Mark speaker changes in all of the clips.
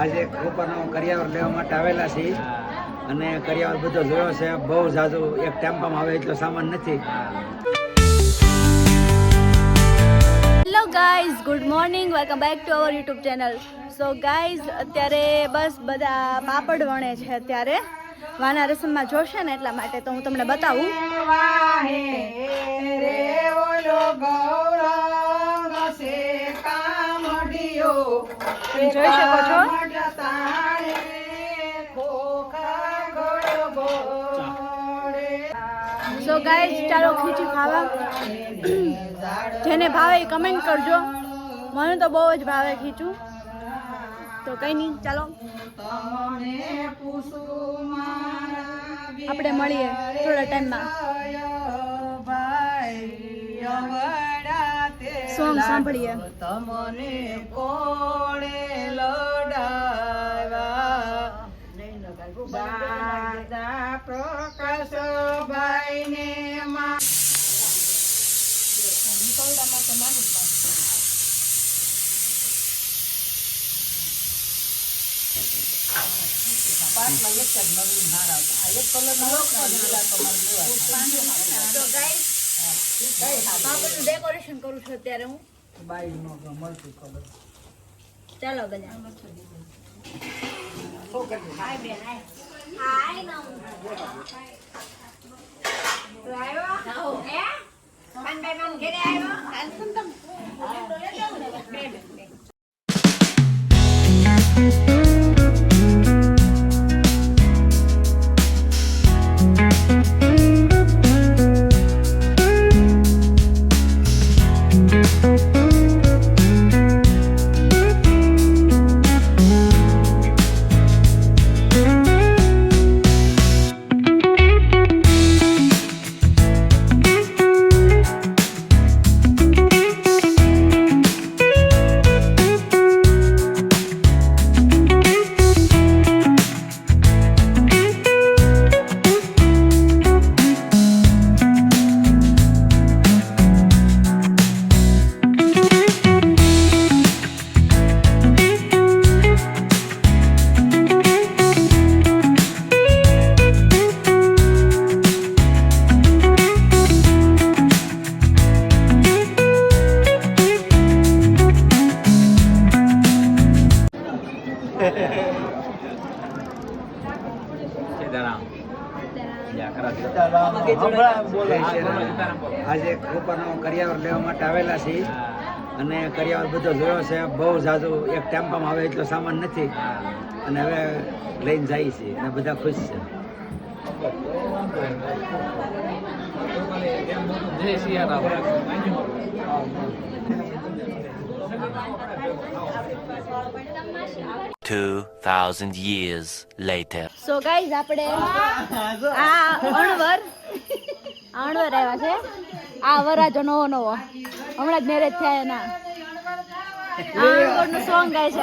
Speaker 1: આજે કૃપાનો કરિયાવર લેવા માટે આવેલા છીએ અને કરિયાવર બધો જોયો છે. બહુ જાજુ એક ટેમ્પામાં આવે એટલો સામાન નથી.
Speaker 2: Hello guys, good morning, welcome back to our YouTube channel. So guys, અત્યારે બસ બધા પાપડ વણે છે. અત્યારે વાના રસમમાં જોશે ને એટલા માટે તો હું તમને બતાવું. જોઈ શકો છો. સો ગાઈઝ, ચાલો ખીચી ખાવા. જેને ભાવે એ કમેન્ટ કરજો. મને તો બહુ જ ભાવે ખીચું. તો કઈ નહીં, ચાલો આપણે મળીએ થોડા ટાઈમમાં. સોંગ સાંભળીએ. તમને કોણે લડાવ્યા દાદા પ્રકાશભાઈ ને ડેકોરેશન કરું છું અત્યારે હું. ચાલો બધા.
Speaker 1: આજે કૃપાનો કરિયાવર લેવા માટે આવેલા છીએ અને કરિયાવર બધો જોયો છે. બહુ જાજુ એક ટેમ્પામાં આવે એટલો સામાન નથી અને હવે લઈને જાય છે અને બધા ખુશ છે.
Speaker 3: જય Siyaram.
Speaker 4: 2000 years later.
Speaker 2: So guys, આપણે અણવર આવ્યા છે. આ વરાજો નવો નવો હમણાં જ મેરેજ થયા એના. અણવરનું સોંગ ગાય છે.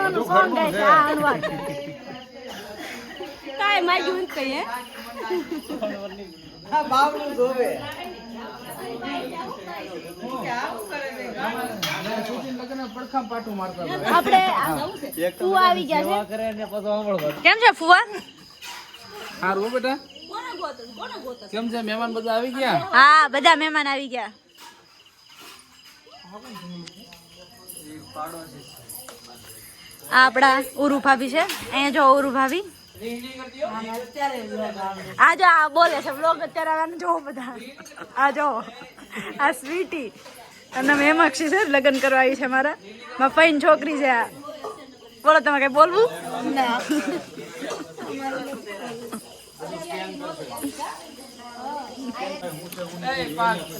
Speaker 2: અણવરનું સોંગ ગાય છે. અણવર કાંઈ માગ્યું નથી કહીએ. આપણે ફુવા આવી ગયા છે. કેમ છે ફુવા?
Speaker 3: સારું બેટા. કેમ છે? મહેમાન બધા આવી ગયા?
Speaker 2: હા, બધા મહેમાન આવી ગયા. આ આપડા ઉરુ ભાભી છે. અહીંયા જો ઉરુ ભાભી. આ જો આ બોલે છે બ્લોગ અત્યારે આવવાનું. જો બધા આ જો આ સ્વીટી અને મેમાક્ષી છે. લગ્ન કરવા આવી છે મારા ફઈન છોકરી છે. આ બોલો, તમે કઈ બોલવું? ના.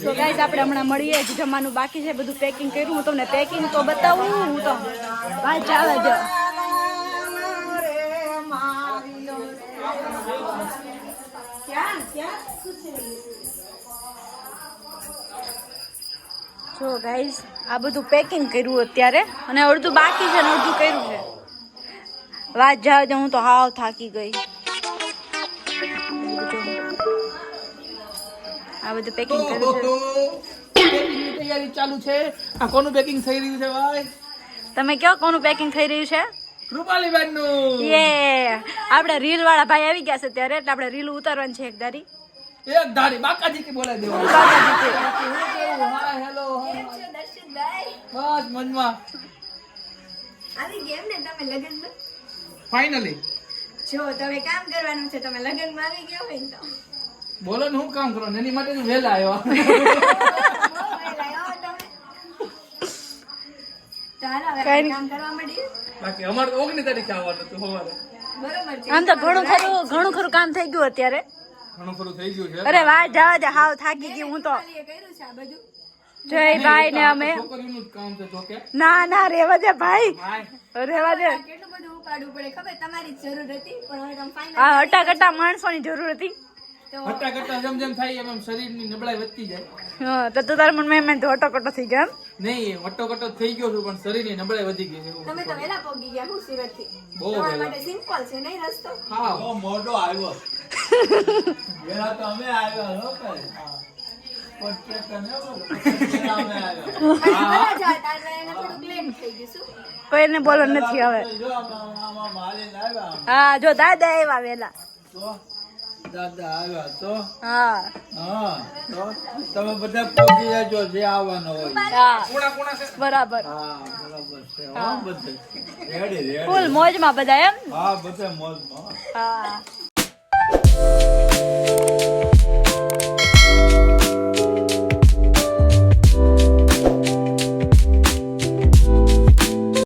Speaker 2: તો ગાઈઝ, આપણે હમણાં મળીએ. જમવાનું બાકી છે, બધું પેકિંગ કર્યું. હું તમને પેકિંગ તો બતાવું. હું તો ભાઈ ચાલે જો. જો ગાઈઝ, આ બધું પેકિંગ કર્યું અત્યારે અને અડધું બાકી છે અને અડધું કર્યું છે. વાત જાવ તો હું તો હાવ થાકી ગઈ. આ બધું પેકિંગ કર્યું છે.
Speaker 3: પેકિંગની તૈયારી ચાલુ છે. આ કોનું પેકિંગ થઈ રહ્યું છે ભાઈ?
Speaker 2: તમે કયો કોનું પેકિંગ થઈ રહ્યું છે?
Speaker 3: કૃપાલીબેન નું.
Speaker 2: યે આપણે રીલ વાળા ભાઈ આવી ગયા છે ત્યારે એટલે આપણે રીલ ઉતારવાની છે એક દારી.
Speaker 3: એક ધારી બાકાજી કે બોલાવી દેવાનું.
Speaker 2: બાકાજી કે.
Speaker 3: હાય હેલો બસ મનમાં.
Speaker 5: આવી ગેમ ને તમે લગનમાં
Speaker 3: ફાઇનલી
Speaker 5: જો તમે કામ કરવાનું છે તમે લગનમાં આવી ગયા હોય ને તો
Speaker 3: બોલો ને હું કામ કરો એની માટે હું વહેલા આવ્યો.
Speaker 5: બહુ વહેલા આવો તમે. તો હાલો હવે
Speaker 2: કઈ
Speaker 5: આપણે કામ કરવા માંડીએ.
Speaker 3: બાકી અમારે તો 19 તારીખે આવવાનું હતું સવારે.
Speaker 5: બરોબર છે
Speaker 2: આમ તો ઘણું ખરું કામ થઈ ગયું અત્યારે.
Speaker 3: ઘણું ખરું થઈ ગયું છે.
Speaker 2: અરે વાત જવા દે હાવ થાકી ગઈ હું તો.
Speaker 5: ખાલી એ કર્યું છે આ બધું.
Speaker 2: જયભાઈ ને અમે
Speaker 3: છોકરીઓનું જ કામ છે જોકે.
Speaker 2: ના રેવા દે ભાઈ
Speaker 3: હાય
Speaker 2: રેવા દે.
Speaker 5: કેટલું બધું ઉપાડવું પડે ખબર તમારી જ જરૂર હતી પણ હવે તમે ફાઇનલ
Speaker 2: આ હટાકટા માણસોની જરૂર હતી.
Speaker 5: તો
Speaker 3: ઘટા ઘટા જેમ જેમ થાય એમ શરીરની નબળાઈ વધતી જાય.
Speaker 2: હા તો તું તારા મનમાં એમ તો હટાકટો થઈ ગયા એમ?
Speaker 3: નહીં વટો થઈ ગયો છું પણ શરીરની નબળાઈ વધી ગઈ છે એવું.
Speaker 5: તમે તો વહેલા પહોંચી ગયા હું સુરત થી
Speaker 3: બહુ
Speaker 5: તમારા
Speaker 3: વહેલા.
Speaker 5: માટે સિમ્પલ છે નહીં રસ્તો
Speaker 3: હા
Speaker 1: મોટો આવ્યો પેલા તો અમે આવ્યા હો ભાઈ.
Speaker 5: ઘણા જતા એટલે એને થોડુંક લેટ થઈ ગયું શું
Speaker 2: કોઈને બોલવાનું નથી હવે. હા જો દાદા આવ્યા વેલા.
Speaker 1: દાદા આવ્યા તો
Speaker 2: હા
Speaker 1: હા તો તમે બધા પહોંચી જજો જે આવવાનો હોય.
Speaker 2: હા
Speaker 3: કોણા કોણા છે
Speaker 2: બરાબર.
Speaker 1: હા બરાબર છે હા બધે રેડી
Speaker 2: ફૂલ મોજમાં બધા એમ.
Speaker 1: હા બધે મોજમાં
Speaker 2: હા